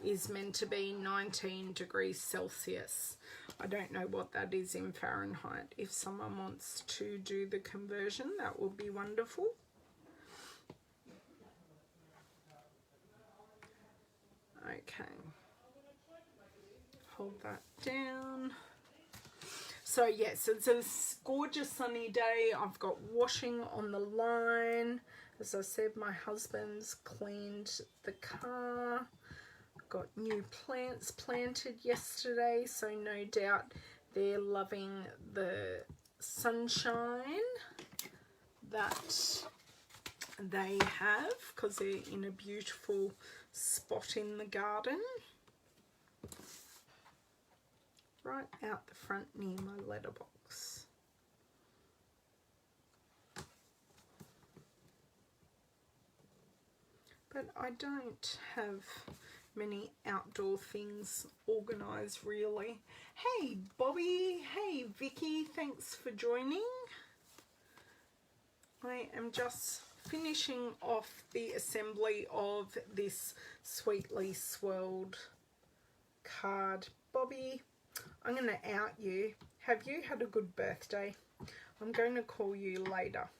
is meant to be 19 degrees Celsius. I don't know what that is in Fahrenheit. If someone wants to do the conversion, that would be wonderful. Okay. Hold that down. So yes, it's a gorgeous sunny day. I've got washing on the line. As I said, my husband's cleaned the car. Got new plants planted yesterday, so no doubt they're loving the sunshine that they have because they're in a beautiful spot in the garden. Right out the front near my letterbox. But I don't have many outdoor things organised really. Hey Bobby, hey Vicky, thanks for joining. I am just finishing off the assembly of this Sweetly Swirled card. Bobby, I'm going to out you. Have you had a good birthday? I'm going to call you later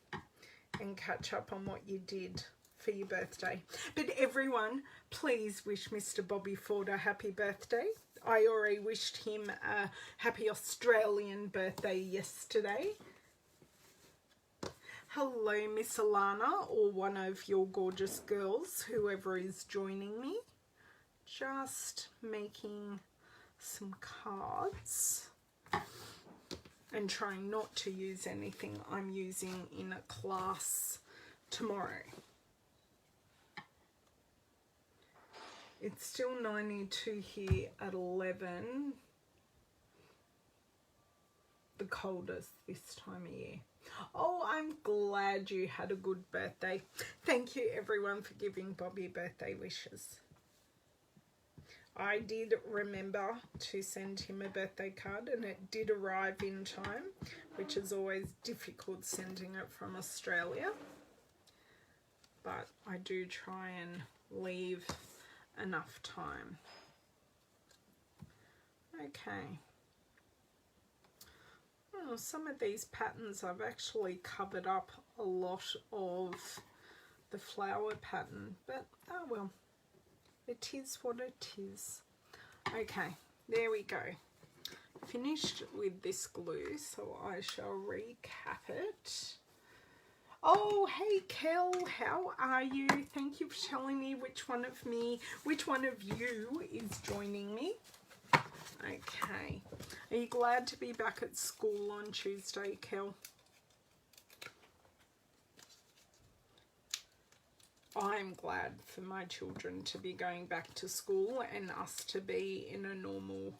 and catch up on what you did for your birthday. But everyone, please wish Mr. Bobby Ford a happy birthday. I already wished him a happy Australian birthday yesterday. Hello, Miss Alana, or one of your gorgeous girls, whoever is joining me. Just making some cards and trying not to use anything I'm using in a class tomorrow. It's still 92 here at 11. The coldest this time of year. Oh, I'm glad you had a good birthday. Thank you everyone for giving Bobby birthday wishes. I did remember to send him a birthday card and it did arrive in time, which is always difficult sending it from Australia. But I do try and leave enough time. Okay. Well, some of these patterns I've actually covered up a lot of the flower pattern, but oh well, it is what it is. Okay, there we go. Finished with this glue, so I shall recap it. Oh, hey Kel, how are you? Thank you for telling me which one of you is joining me. Okay. Are you glad to be back at school on Tuesday, Kel? I'm glad for my children to be going back to school and us to be in a normal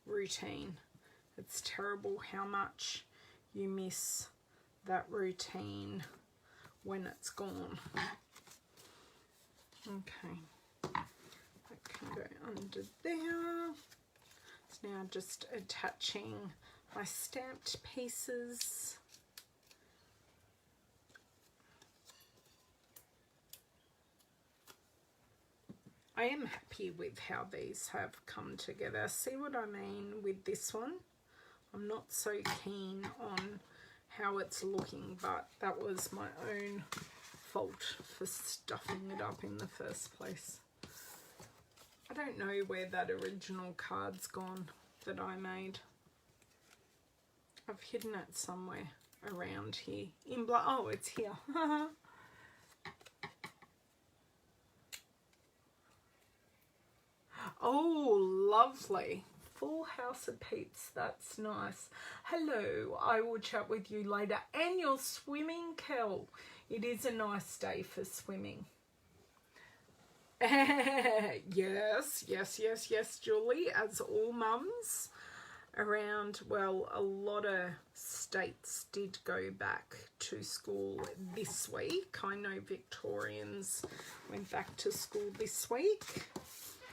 routine. It's terrible how much you miss that routine when it's gone. Okay. That can go under there. Now just attaching my stamped pieces. I am happy with how these have come together. See what I mean with this one? I'm not so keen on how it's looking, but that was my own fault for stuffing it up in the first place. I don't know where that original card's gone that I made. I've hidden it somewhere around here. Oh, it's here. Oh, lovely. Full house of peeps. That's nice. Hello. I will chat with you later. And you're swimming, Kel. It is a nice day for swimming. Yes, Julie, as all mums around, well, a lot of states did go back to school this week. I know Victorians went back to school this week,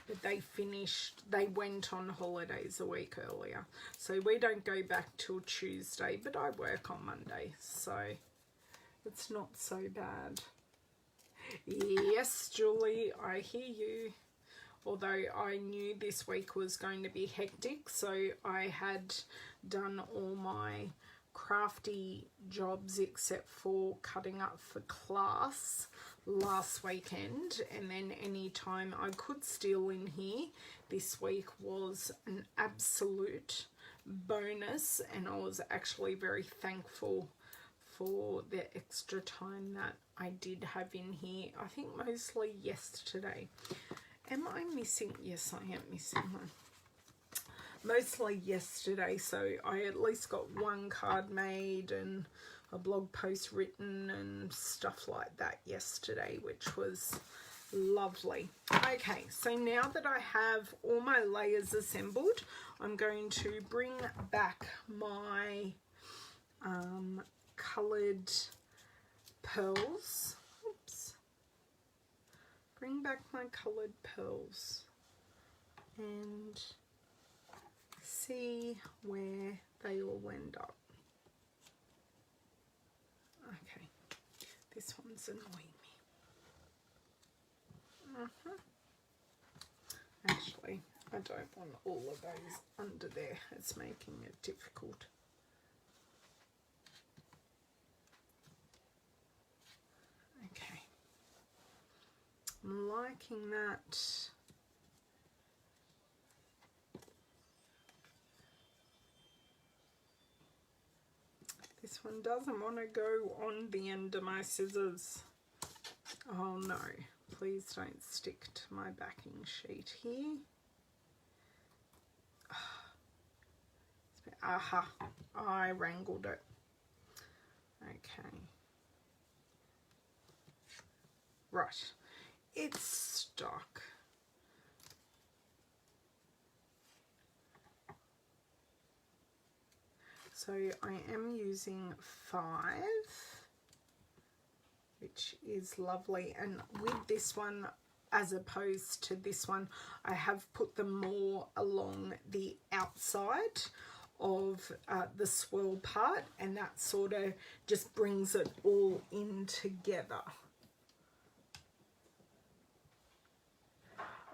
but they went on holidays a week earlier. So we don't go back till Tuesday, but I work on Monday, so it's not so bad. Yes, Julie, I hear you. Although I knew this week was going to be hectic, so I had done all my crafty jobs except for cutting up for class last weekend, and then any time I could steal in here this week was an absolute bonus, and I was actually very thankful for the extra time that I did have in here. I think mostly yesterday. am I missing? Yes, I am missing one. Mostly yesterday, so I at least got one card made and a blog post written and stuff like that yesterday, which was lovely. Okay, so now that I have all my layers assembled, I'm going to bring back my coloured pearls. Oops. Bring back my coloured pearls and see where they all end up. Okay, this one's annoying me. Actually, I don't want all of those under there. It's making it difficult. Okay, I'm liking that. This one doesn't want to go on the end of my scissors. Oh no, please don't stick to my backing sheet here. Aha, I wrangled it. Okay. Right, it's stuck. So I am using 5, which is lovely, and with this one as opposed to this one, I have put them more along the outside of the swirl part, and that sort of just brings it all in together.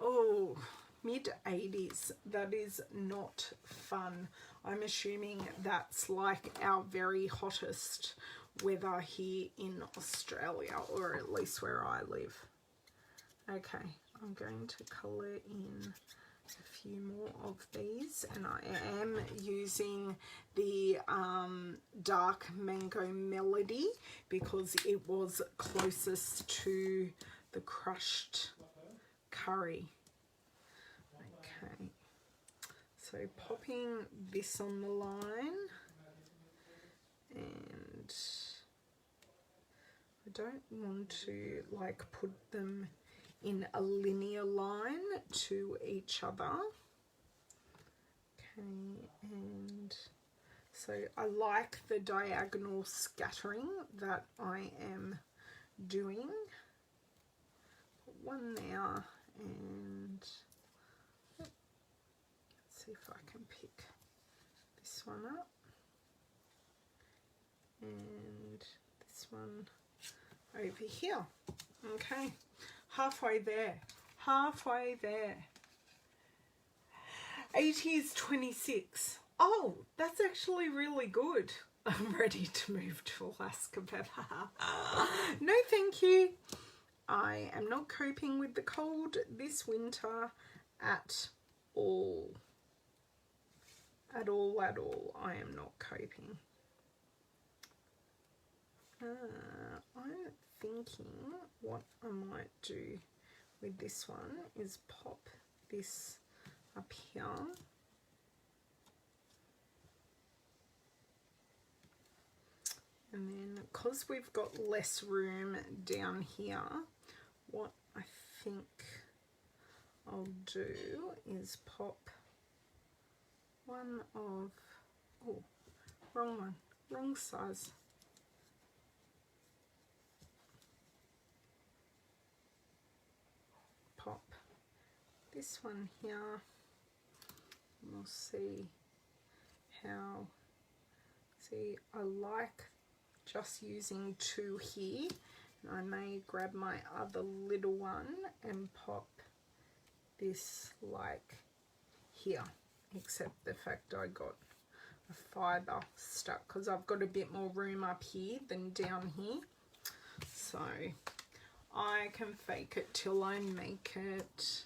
Oh, mid-80s, that is not fun. I'm assuming that's like our very hottest weather here in Australia, or at least where I live. Okay, I'm going to colour in a few more of these, and I am using the dark mango melody because it was closest to the crushed curry. Okay, so popping this on the line, and I don't want to like put them in a linear line to each other. Okay, and so I like the diagonal scattering that I am doing. Put one there, and let's see if I can pick this one up, and this one over here. Okay, halfway there, halfway there. 80 is 26. Oh, that's actually really good. I'm ready to move to Alaska, Pepper. No, thank you. I am not coping with the cold this winter at all. At all, at all. I am not coping. I'm thinking what I might do with this one is pop this up here. And then because we've got less room down here, what I think I'll do is pop one of, oh, wrong one, wrong size. Pop this one here. We'll see how, see, I like just using 2 here. I may grab my other little one and pop this like here, except the fact I got a fibre stuck because I've got a bit more room up here than down here. So I can fake it till I make it.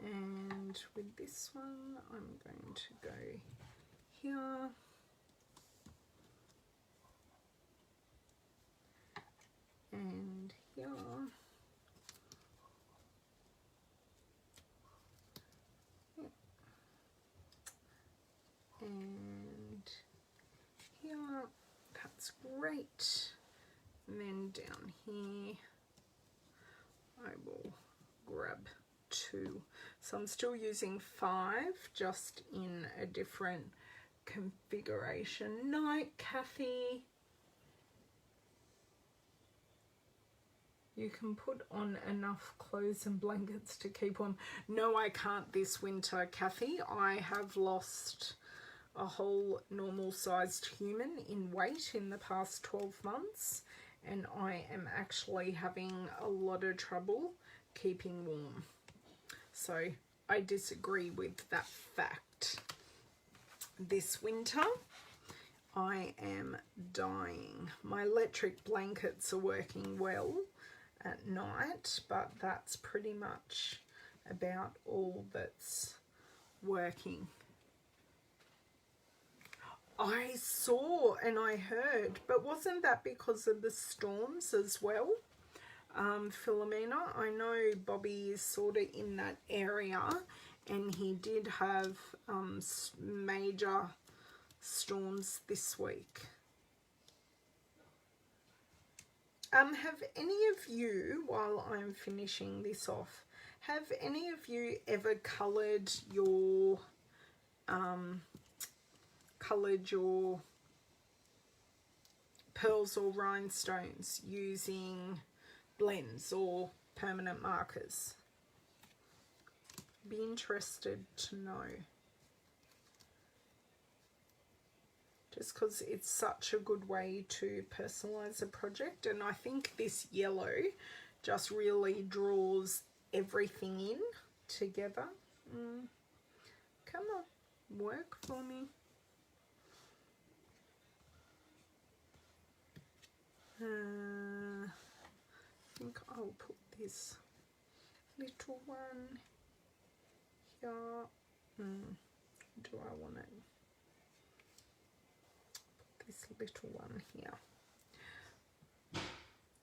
And with this one, I'm going to go here. And here. 8, and then down here I will grab 2. So I'm still using 5, just in a different configuration. Night, Kathy. You can put on enough clothes and blankets to keep warm. No, I can't this winter, Kathy. I have lost a whole normal-sized human in weight in the past 12 months, and I am actually having a lot of trouble keeping warm. So I disagree with that fact. This winter, I am dying. My electric blankets are working well at night, but that's pretty much about all that's working. I saw and I heard, but wasn't that because of the storms as well? Philomena, I know Bobby is sort of in that area, and he did have major storms this week. Have any of you, while I'm finishing this off, have any of you ever coloured your pearls or rhinestones using blends or permanent markers? Be interested to know. Just because it's such a good way to personalize a project, and I think this yellow just really draws everything in together. Come on, work for me. I think I'll put this little one here. Do I want to put this little one here?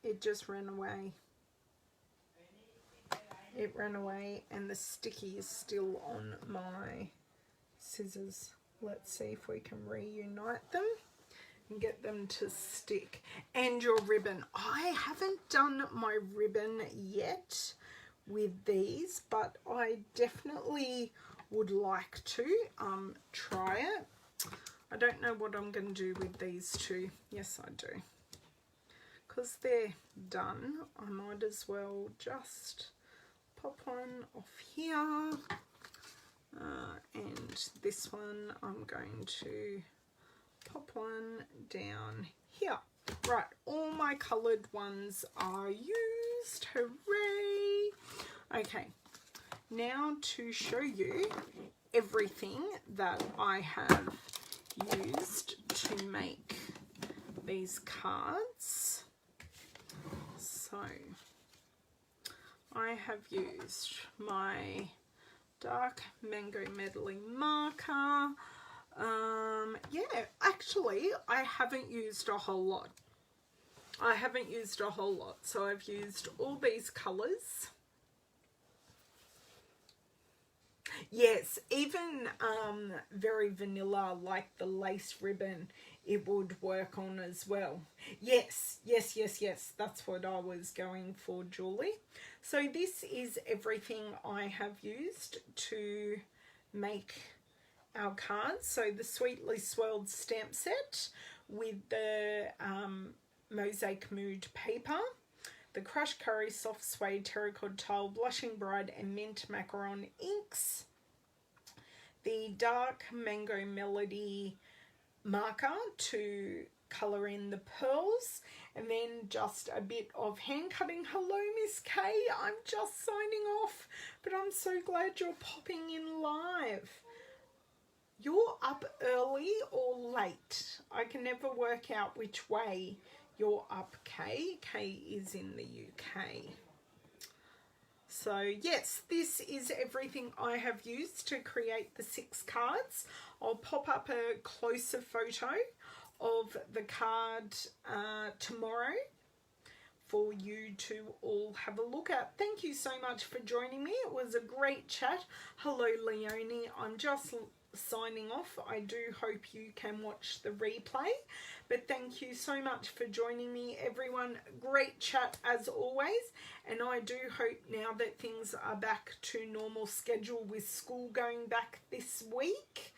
It just ran away. It ran away, and the sticky is still on my scissors. Let's see if we can reunite them and get them to stick. And your ribbon. I haven't done my ribbon yet with these, but I definitely would like to try it. I don't know what I'm going to do with these two. Yes, I do. Because they're done, I might as well just pop one off here. And this one I'm going to pop one down here. Right, all my coloured ones are used. Hooray! Okay, now to show you everything that I have used to make these cards. So I have used my dark mango medley marker. Yeah, actually I haven't used a whole lot. So I've used all these colours. Yes, even very vanilla, like the lace ribbon, it would work on as well. Yes, that's what I was going for, Julie. So this is everything I have used to make our cards. So the Sweetly Swirled stamp set with the Mosaic Mood paper, the Crushed Curry Soft Suede Terracotta Tile Blushing Bride and Mint Macaron inks, the Dark Mango Melody marker to colour in the pearls, and then just a bit of hand cutting. Hello, Miss Kay. I'm just signing off, but I'm so glad you're popping in live. You're up early or late? I can never work out which way you're up, Kay. Kay is in the UK. So yes, this is everything I have used to create the 6 cards. I'll pop up a closer photo of the card tomorrow for you to all have a look at. Thank you so much for joining me. It was a great chat. Hello, Leonie. I'm just signing off. I do hope you can watch the replay, but thank you so much for joining me, everyone. Great chat as always, and I do hope now that things are back to normal schedule with school going back this week,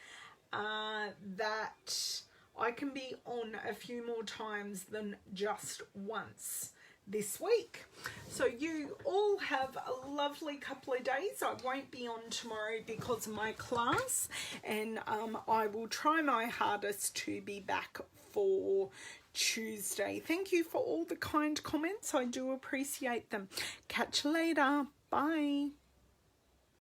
that I can be on a few more times than just once this week. So you all have a lovely couple of days. I won't be on tomorrow because of my class, and I will try my hardest to be back for Tuesday. Thank you for all the kind comments. I do appreciate them. Catch you later. Bye.